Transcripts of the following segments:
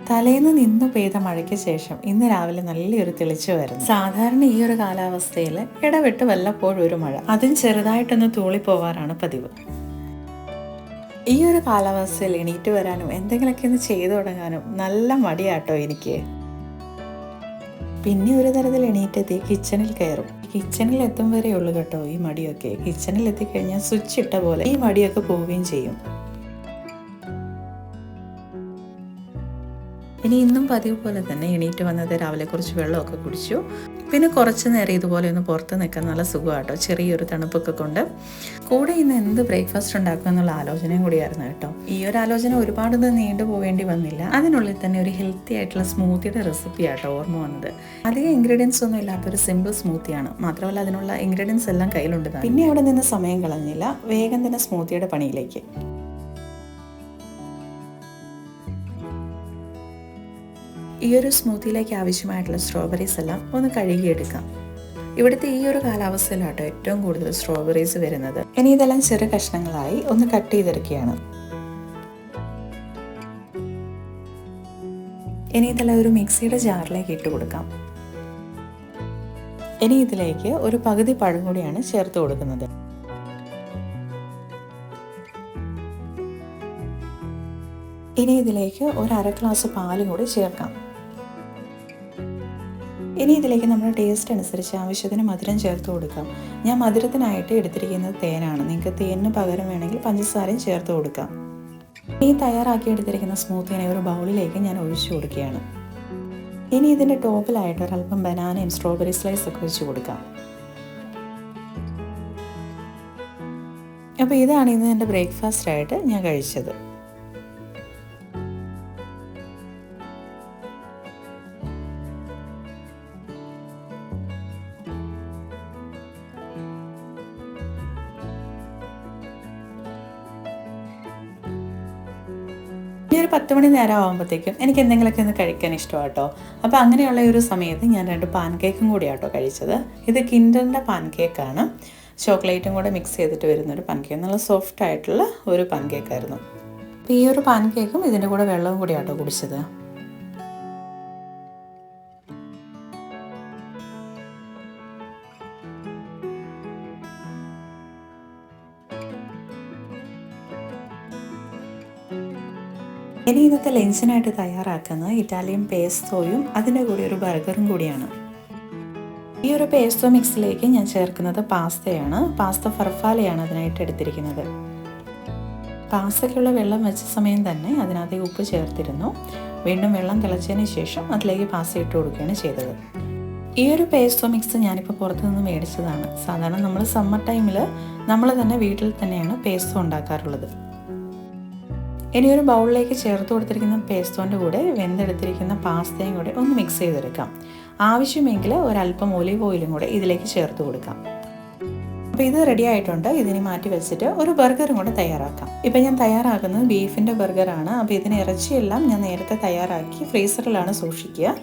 തലേന്ന് നിന്നു പെയ്ത മഴയ്ക്ക് ശേഷം ഇന്ന് രാവിലെ നല്ലൊരു തെളിച്ചു വരുന്നു. സാധാരണ ഈ ഒരു കാലാവസ്ഥയിൽ ഇടവിട്ട് വല്ലപ്പോഴും ഒരു മഴ, അതും ചെറുതായിട്ടൊന്ന് തൂളിപ്പോവാറാണ് പതിവ്. ഈ ഒരു കാലാവസ്ഥയിൽ എണീറ്റ് വരാനും എന്തെങ്കിലുമൊക്കെ ഒന്ന് ചെയ്തു തുടങ്ങാനും നല്ല മടിയാട്ടോ എനിക്ക്. പിന്നെ ഒരു തരത്തിൽ എണീറ്റെത്തി കിച്ചണിൽ കയറും. കിച്ചണിൽ എത്തും വരെ ഉള്ളു കേട്ടോ ഈ മടിയൊക്കെ. കിച്ചണിൽ എത്തിക്കഴിഞ്ഞാൽ സ്വിച്ച് ഇട്ട പോലെ ഈ മടിയൊക്കെ പോവുകയും ചെയ്യും. ഇനി ഇന്നും പതിവ് പോലെ തന്നെ എണീറ്റ് വന്നത് രാവിലെ കുറച്ച് വെള്ളമൊക്കെ കുടിച്ചു. പിന്നെ കുറച്ച് നേരം ഇതുപോലെ ഒന്ന് പുറത്ത് നിൽക്കാൻ നല്ല സുഖമാട്ടോ, ചെറിയൊരു തണുപ്പൊക്കെ കൊണ്ട്. കൂടെ ഇന്ന് എന്ത് ബ്രേക്ക്ഫാസ്റ്റ് ഉണ്ടാക്കുക എന്നുള്ള ആലോചനയും കൂടിയായിരുന്നു കേട്ടോ. ഈ ഒരു ആലോചന ഒരുപാടൊന്നും നീണ്ടു പോവേണ്ടി വന്നില്ല. അതിനുള്ളിൽ തന്നെ ഒരു ഹെൽത്തി ആയിട്ടുള്ള സ്മൂത്തിയുടെ റെസിപ്പി ആട്ടോ ഓർമ്മ വന്നത്. അധികം ഇൻഗ്രീഡിയൻസ് ഒന്നും ഇല്ലാത്തൊരു സിമ്പിൾ സ്മൂത്തിയാണ്. മാത്രമല്ല അതിനുള്ള ഇൻഗ്രീഡിയൻസ് എല്ലാം കയ്യിലുണ്ട്. പിന്നെ അവിടെ നിന്ന് സമയം കളഞ്ഞില്ല, വേഗം തന്നെ സ്മൂത്തിയുടെ പണിയിലേക്ക്. ഈ ഒരു സ്മൂത്തിയിലേക്ക് ആവശ്യമായിട്ടുള്ള സ്ട്രോബെറീസ് എല്ലാം ഒന്ന് കഴുകിയെടുക്കാം. ഇവിടുത്തെ ഈ ഒരു കാലാവസ്ഥയിലാട്ടോ ഏറ്റവും കൂടുതൽ സ്ട്രോബെറീസ് വരുന്നത്. ഇനി ഇതെല്ലാം ചെറു കഷ്ണങ്ങളായി ഒന്ന് കട്ട് ചെയ്തെടുക്കുകയാണ്. ഇനി ഇതെല്ലാം ഒരു മിക്സിയുടെ ജാറിലേക്ക് ഇട്ട് കൊടുക്കാം. ഇനി ഇതിലേക്ക് ഒരു പകുതി പഴം കൂടിയാണ് ചേർത്ത് കൊടുക്കുന്നത്. ഇനി ഇതിലേക്ക് ഒരു അര ഗ്ലാസ് പാലും കൂടി ചേർക്കാം. ഇനി ഇതിലേക്ക് നമ്മുടെ ടേസ്റ്റ് അനുസരിച്ച് ആവശ്യത്തിന് മധുരം ചേർത്ത് കൊടുക്കാം. ഞാൻ മധുരത്തിനായിട്ട് എടുത്തിരിക്കുന്നത് തേനാണ്. നിങ്ങൾക്ക് തേനിന് പകരം വേണമെങ്കിൽ പഞ്ചസാരയും ചേർത്ത് കൊടുക്കാം. ഈ തയ്യാറാക്കി എടുത്തിരിക്കുന്ന സ്മൂത്തിനെ ഒരു ബൗളിലേക്ക് ഞാൻ ഒഴിച്ചു കൊടുക്കുകയാണ്. ഇനി ഇതിൻ്റെ ടോപ്പിലായിട്ട് ഒരല്പം ബനാനയും സ്ട്രോബെറി സ്ലൈസ് ഒക്കെ വെച്ച് കൊടുക്കാം. അപ്പോൾ ഇതാണ് ഇന്ന് എൻ്റെ ബ്രേക്ക്ഫാസ്റ്റ് ആയിട്ട് ഞാൻ കഴിച്ചത്. ഒരു 10 മണി നേരം ആകുമ്പോഴത്തേക്കും എനിക്ക് എന്തെങ്കിലുമൊക്കെ ഒന്ന് കഴിക്കാൻ ഇഷ്ടമാണ് കേട്ടോ. അപ്പോൾ അങ്ങനെയുള്ള ഒരു സമയത്ത് ഞാൻ 2 പാൻ കേക്കും കൂടിയാട്ടോ കഴിച്ചത്. ഇത് കിൻഡറിൻ്റെ പാൻ കേക്കാണ്. ചോക്ലേറ്റും കൂടെ മിക്സ് ചെയ്തിട്ട് വരുന്നൊരു പാൻ കേക്ക്. നല്ല സോഫ്റ്റ് ആയിട്ടുള്ള ഒരു പാൻ കേക്കായിരുന്നു. അപ്പോൾ ഈ ഒരു പാൻ കേക്കും ഇതിൻ്റെ കൂടെ വെള്ളവും കൂടിയാട്ടോ കുടിച്ചത്. ഇനി ഇന്നത്തെ ലഞ്ചിനായിട്ട് തയ്യാറാക്കുന്ന ഇറ്റാലിയൻ പേസ്തോയും അതിൻ്റെ കൂടെ ഒരു ബർഗറും കൂടിയാണ്. ഈ ഒരു പേസ്തോ മിക്സിലേക്ക് ഞാൻ ചേർക്കുന്നത് പാസ്തയാണ്. പാസ്ത ഫർഫാലയാണ് അതിനായിട്ട് എടുത്തിരിക്കുന്നത്. പാസ്തയ്ക്കുള്ള വെള്ളം വെച്ച സമയം തന്നെ അതിനകത്തേക്ക് ഉപ്പ് ചേർത്തിരുന്നു. വീണ്ടും വെള്ളം തിളച്ചതിന് ശേഷം അതിലേക്ക് പാസ്ത ഇട്ട് കൊടുക്കുകയാണ് ചെയ്തത്. ഈ ഒരു പേസ്തോ മിക്സ് ഞാനിപ്പോൾ പുറത്തുനിന്ന് മേടിച്ചതാണ്. സാധാരണ നമ്മൾ സമ്മർ ടൈമിൽ നമ്മൾ തന്നെ വീട്ടിൽ തന്നെയാണ് പേസ്തോ ഉണ്ടാക്കാറുള്ളത്. ഇനി ഒരു ബൗളിലേക്ക് ചേർത്ത് കൊടുത്തിരിക്കുന്ന പേസ്തോൻ്റെ കൂടെ വെന്തെടുത്തിരിക്കുന്ന പാസ്തയും കൂടെ ഒന്ന് മിക്സ് ചെയ്തെടുക്കാം. ആവശ്യമെങ്കിൽ ഒരല്പം ഒലിവ് ഓയിലും കൂടെ ഇതിലേക്ക് ചേർത്ത് കൊടുക്കാം. അപ്പോൾ ഇത് റെഡി ആയിട്ടുണ്ട്. ഇതിനെ മാറ്റി വെച്ചിട്ട് ഒരു ബർഗറും കൂടെ തയ്യാറാക്കാം. ഇപ്പം ഞാൻ തയ്യാറാക്കുന്നത് ബീഫിൻ്റെ ബർഗറാണ്. അപ്പോൾ ഇതിന് ഇറച്ചിയെല്ലാം ഞാൻ നേരത്തെ തയ്യാറാക്കി ഫ്രീസറിലാണ് സൂക്ഷിക്കുക.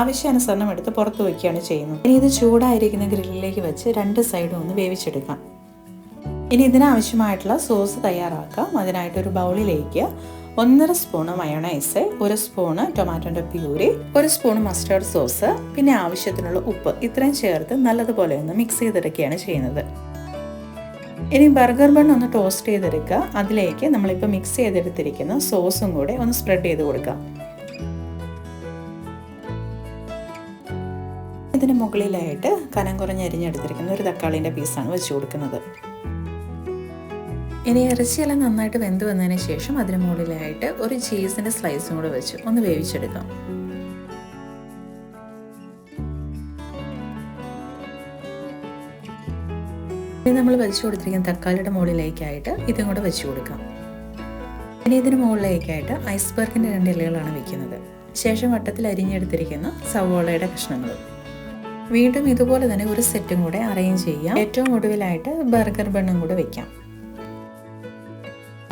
ആവശ്യാനുസരണം എടുത്ത് പുറത്ത് വയ്ക്കുകയാണ് ചെയ്യുന്നത്. ഇനി ഇത് ചൂടായിരിക്കുന്ന ഗ്രില്ലിലേക്ക് വെച്ച് 2 സൈഡും ഒന്ന് വേവിച്ചെടുക്കാം. ഇനി ഇതിനാവശ്യമായിട്ടുള്ള സോസ് തയ്യാറാക്കാം. അതിനായിട്ടൊരു ബൗളിലേക്ക് 1.5 സ്പൂണ് മയോണൈസ്, 1 സ്പൂണ് ടൊമാറ്റോൻ്റെ പ്യൂരി, 1 സ്പൂൺ മസ്റ്റേർഡ് സോസ്, പിന്നെ ആവശ്യത്തിനുള്ള ഉപ്പ്, ഇത്രയും ചേർത്ത് നല്ലതുപോലെ ഒന്ന് മിക്സ് ചെയ്തെടുക്കുകയാണ് ചെയ്യുന്നത്. ഇനി ബർഗർ ബൺ ഒന്ന് ടോസ്റ്റ് ചെയ്തെടുക്കുക. അതിലേക്ക് നമ്മളിപ്പോൾ മിക്സ് ചെയ്തെടുത്തിരിക്കുന്ന സോസും കൂടെ ഒന്ന് സ്പ്രെഡ് ചെയ്ത് കൊടുക്കാം. ഇതിന് മുകളിലായിട്ട് കനം കുറഞ്ഞ് അരിഞ്ഞെടുത്തിരിക്കുന്ന ഒരു തക്കാളിൻ്റെ പീസാണ് വെച്ച് കൊടുക്കുന്നത്. ഇനി ഇറച്ചിയെല്ലാം നന്നായിട്ട് വെന്ത് വന്നതിന് ശേഷം അതിന് മുകളിലായിട്ട് ഒരു ചീസിൻ്റെ സ്ലൈസും കൂടെ വെച്ച് ഒന്ന് വേവിച്ചെടുക്കാം. ഇനി നമ്മൾ വെച്ച് കൊടുത്തിരിക്കുന്ന തക്കാളിയുടെ മുകളിലേക്കായിട്ട് ഇതും കൂടെ വെച്ച് കൊടുക്കാം. ഇനി ഇതിന് മുകളിലേക്കായിട്ട് ഐസ്ബർഗിൻ്റെ 2 ഇലകളാണ് വെക്കുന്നത്. ശേഷം വട്ടത്തിൽ അരിഞ്ഞെടുത്തിരിക്കുന്ന സവോളയുടെ കഷ്ണങ്ങളും. വീണ്ടും ഇതുപോലെ തന്നെ ഒരു സെറ്റും കൂടെ അറേഞ്ച് ചെയ്യാം. ഏറ്റവും ഒടുവിലായിട്ട് ബർഗർ ബണ്ണും കൂടെ വെക്കാം.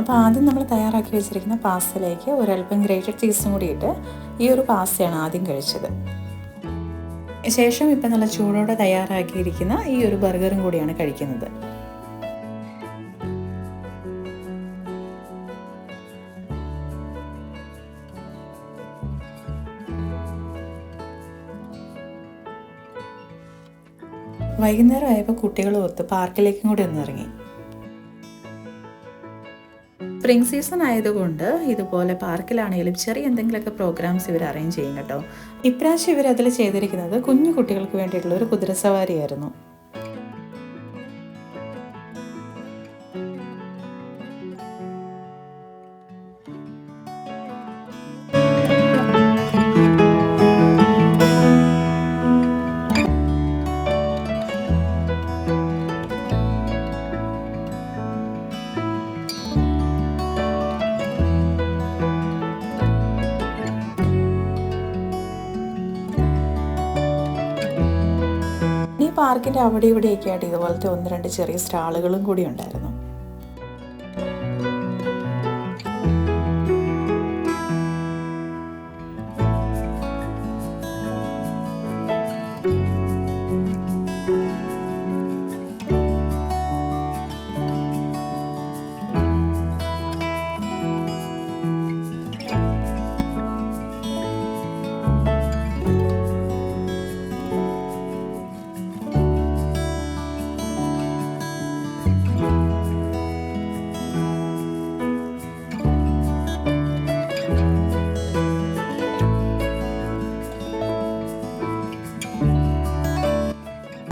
അപ്പോൾ ആദ്യം നമ്മൾ തയ്യാറാക്കി വെച്ചിരിക്കുന്ന പാസ്തയിലേക്ക് ഒരല്പം ഗ്രേറ്റഡ് ചീസും കൂടി ഇട്ട് ഈ ഒരു പാസ്തയാണ് ആദ്യം കഴിച്ചത്. ശേഷം ഇപ്പം നല്ല ചൂടോടെ തയ്യാറാക്കിയിരിക്കുന്ന ഈ ഒരു ബർഗറും കൂടിയാണ് കഴിക്കുന്നത്. വൈകുന്നേരം ആയപ്പോൾ കുട്ടികളും ഒത്ത് പാർക്കിലേക്കും കൂടി ഒന്ന് ഇറങ്ങി. സ്പ്രിംഗ് സീസൺ ആയതുകൊണ്ട് ഇതുപോലെ പാർക്കിലാണെങ്കിലും ചെറിയ എന്തെങ്കിലുമൊക്കെ പ്രോഗ്രാംസ് ഇവർ അറേഞ്ച് ചെയ്യും കേട്ടോ. ഇപ്രാവശ്യം ഇവർ അതിൽ ചെയ്തിരിക്കുന്നത് കുഞ്ഞു കുട്ടികൾക്ക് വേണ്ടിയിട്ടുള്ള ഒരു കുതിരസവാരിയായിരുന്നു. ഈ പാർക്കിൻ്റെ അവിടെ ഇവിടെയൊക്കെ ആയിട്ട് ഇതുപോലത്തെ 1-2 ചെറിയ സ്റ്റാളുകളും കൂടി ഉണ്ടായിരുന്നു.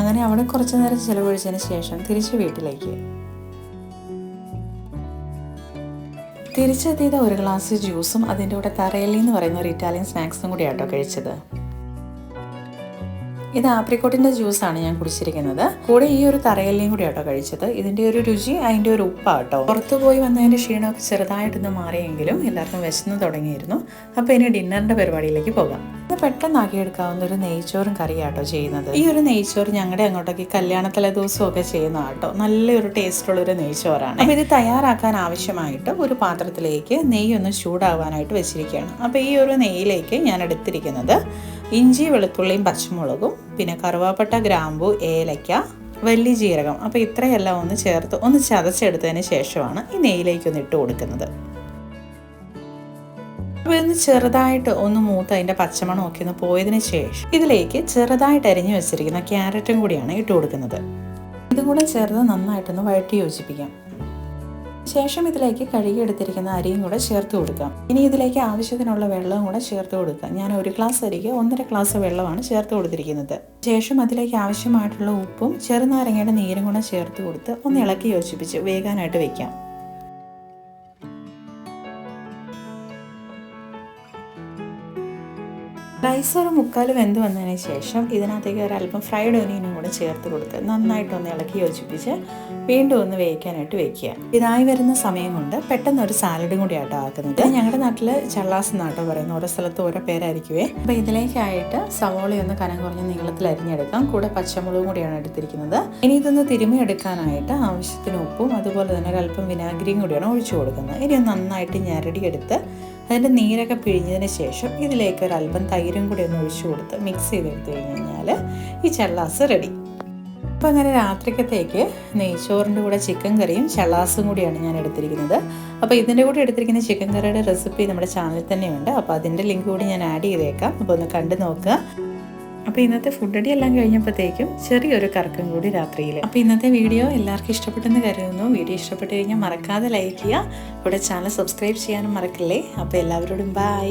അങ്ങനെ അവിടെ കുറച്ചു നേരം ചിലവഴിച്ചതിന് ശേഷം തിരിച്ച് വീട്ടിലേക്ക്. തിരിച്ചെത്തിയത് ഒരു ഗ്ലാസ് ജ്യൂസും അതിൻ്റെ കൂടെ തറയല്ലി എന്ന് പറയുന്ന ഒരു ഇറ്റാലിയൻ സ്നാക്സും കൂടി ആട്ടോ കഴിച്ചത്. ഇത് ആപ്രിക്കോട്ടിൻ്റെ ജ്യൂസാണ് ഞാൻ കുടിച്ചിരിക്കുന്നത്. കൂടെ ഈ ഒരു തറയല്ലിയും കൂടി ആട്ടോ കഴിച്ചത്. ഇതിൻ്റെ ഒരു രുചി അതിൻ്റെ ഒരു ഉപ്പാട്ടോ. പുറത്തു പോയി വന്നതിൻ്റെ ക്ഷീണമൊക്കെ ചെറുതായിട്ടൊന്ന് മാറിയെങ്കിലും എല്ലാവർക്കും വിശന്ന് തുടങ്ങിയിരുന്നു. അപ്പോൾ ഇനി ഡിന്നറിൻ്റെ പരിപാടിയിലേക്ക് പോകാം. ഇത് പെട്ടെന്നാക്കിയെടുക്കാവുന്ന ഒരു നെയ്ച്ചോറും കറിയാട്ടോ ചെയ്യുന്നത്. ഈ ഒരു നെയ്ച്ചോറ് ഞങ്ങളുടെ അങ്ങോട്ടേക്ക് കല്യാണത്തലേ ദിവസമൊക്കെ ചെയ്യുന്ന കേട്ടോ. നല്ലൊരു ടേസ്റ്റുള്ളൊരു നെയ്ച്ചോറാണ്. അപ്പോൾ ഇത് തയ്യാറാക്കാൻ ആവശ്യമായിട്ട് ഒരു പാത്രത്തിലേക്ക് നെയ്യൊന്ന് ചൂടാവാനായിട്ട് വെച്ചിരിക്കുകയാണ്. അപ്പോൾ ഈ ഒരു നെയ്യിലേക്ക് ഞാൻ എടുത്തിരിക്കുന്നത് ഇഞ്ചി, വെളുത്തുള്ളിയും പച്ചമുളകും, പിന്നെ കറുവാപ്പട്ട, ഗ്രാമ്പു, ഏലക്ക, വലിയ ജീരകം. അപ്പോൾ ഇത്രയെല്ലാം ഒന്ന് ചേർത്ത് ഒന്ന് ചതച്ചെടുത്തതിന് ശേഷമാണ് ഈ നെയ്യിലേക്കൊന്ന് ഇട്ട് കൊടുക്കുന്നത്. അപ്പോൾ ഇന്ന് ചെറുതായിട്ട് ഒന്ന് മൂത്ത് അതിൻ്റെ പച്ചമണമൊക്കെ ഒന്ന് പോയതിന് ശേഷം ഇതിലേക്ക് ചെറുതായിട്ട് അരിഞ്ഞു വെച്ചിരിക്കുന്ന ക്യാരറ്റും കൂടിയാണ് ഇട്ട് കൊടുക്കുന്നത്. ഇതും കൂടെ ചേർത്ത് നന്നായിട്ടൊന്ന് വഴറ്റി യോജിപ്പിക്കാം. ശേഷം ഇതിലേക്ക് കഴുകിയെടുത്തിരിക്കുന്ന അരിയും കൂടെ ചേർത്ത് കൊടുക്കാം. ഇനി ഇതിലേക്ക് ആവശ്യത്തിനുള്ള വെള്ളവും കൂടെ ചേർത്ത് കൊടുക്കാം. ഞാൻ 1 ഗ്ലാസ് അരിക്ക് 1.5 ഗ്ലാസ് വെള്ളമാണ് ചേർത്ത് കൊടുത്തിരിക്കുന്നത്. ശേഷം അതിലേക്ക് ആവശ്യമായിട്ടുള്ള ഉപ്പും ചെറുനാരങ്ങയുടെ നീരും കൂടെ ചേർത്ത് കൊടുത്ത് ഒന്ന് ഇളക്കി യോജിപ്പിച്ച് വേകാനായിട്ട് വെക്കാം. റൈസ് ഒരു 3/4 വെന്ത് വന്നതിന് ശേഷം ഇതിനകത്തേക്ക് ഒരല്പം ഫ്രൈഡ് ഒനിയനും കൂടെ ചേർത്ത് കൊടുത്ത് നന്നായിട്ടൊന്ന് ഇളക്കി യോജിപ്പിച്ച് വീണ്ടും ഒന്ന് വേവിക്കാനായിട്ട് വെക്കുക. ഇതായി വരുന്ന സമയം കൊണ്ട് പെട്ടെന്ന് ഒരു സാലഡും കൂടി ആട്ടോ ആക്കുന്നത്. ഞങ്ങളുടെ നാട്ടിൽ ചള്ളാസ് എന്നാട്ടോ പറയുന്നത്. ഓരോ സ്ഥലത്ത് ഓരോ പേരായിരിക്കുവേ. അപ്പോൾ ഇതിലേക്കായിട്ട് സവോളയൊന്ന് കനം കുറഞ്ഞ നീളത്തിൽ അരിഞ്ഞെടുക്കാം. കൂടെ പച്ചമുളകും കൂടിയാണ് എടുത്തിരിക്കുന്നത്. ഇനി ഇതൊന്ന് തിരുമിയെടുക്കാനായിട്ട് ആവശ്യത്തിന് ഉപ്പും അതുപോലെ തന്നെ ഒരല്പം വിനാഗിരിയും കൂടിയാണ് ഒഴിച്ചു കൊടുക്കുന്നത്. ഇനി നന്നായിട്ട് ഞരടിയെടുത്ത് അതിൻ്റെ നീരൊക്കെ പിഴിഞ്ഞതിന് ശേഷം ഇതിലേക്ക് ഒരല്പം തൈരും കൂടി ഒന്ന് ഒഴിച്ചു കൊടുത്ത് മിക്സ് ചെയ്തെടുത്ത് കഴിഞ്ഞാൽ ഈ ചള്ളാസ് റെഡി. അപ്പോൾ അങ്ങനെ രാത്രിക്കത്തേക്ക് നെയ്ച്ചോറിൻ്റെ കൂടെ ചിക്കൻ കറിയും ചള്ളാസും കൂടിയാണ് ഞാൻ എടുത്തിരിക്കുന്നത്. അപ്പോൾ ഇതിൻ്റെ കൂടെ എടുത്തിരിക്കുന്ന ചിക്കൻ കറിയുടെ റെസിപ്പി നമ്മുടെ ചാനലിൽ തന്നെയുണ്ട്. അപ്പോൾ അതിൻ്റെ ലിങ്ക് കൂടി ഞാൻ ആഡ് ചെയ്തേക്കാം. അപ്പോൾ ഒന്ന് കണ്ടു നോക്കുക. അപ്പോൾ ഇന്നത്തെ ഫുഡ് അടി എല്ലാം കഴിഞ്ഞപ്പോഴത്തേക്കും ചെറിയൊരു കറക്കം കൂടി രാത്രിയിൽ. അപ്പോൾ ഇന്നത്തെ വീഡിയോ എല്ലാവർക്കും ഇഷ്ടപ്പെട്ടെന്ന് കരുതുന്നു. വീഡിയോ ഇഷ്ടപ്പെട്ട് കഴിഞ്ഞാൽ മറക്കാതെ ലൈക്ക് ചെയ്യുക. ഇവിടെ ചാനൽ സബ്സ്ക്രൈബ് ചെയ്യാനും മറക്കില്ലേ. അപ്പോൾ എല്ലാവരോടും ബൈ.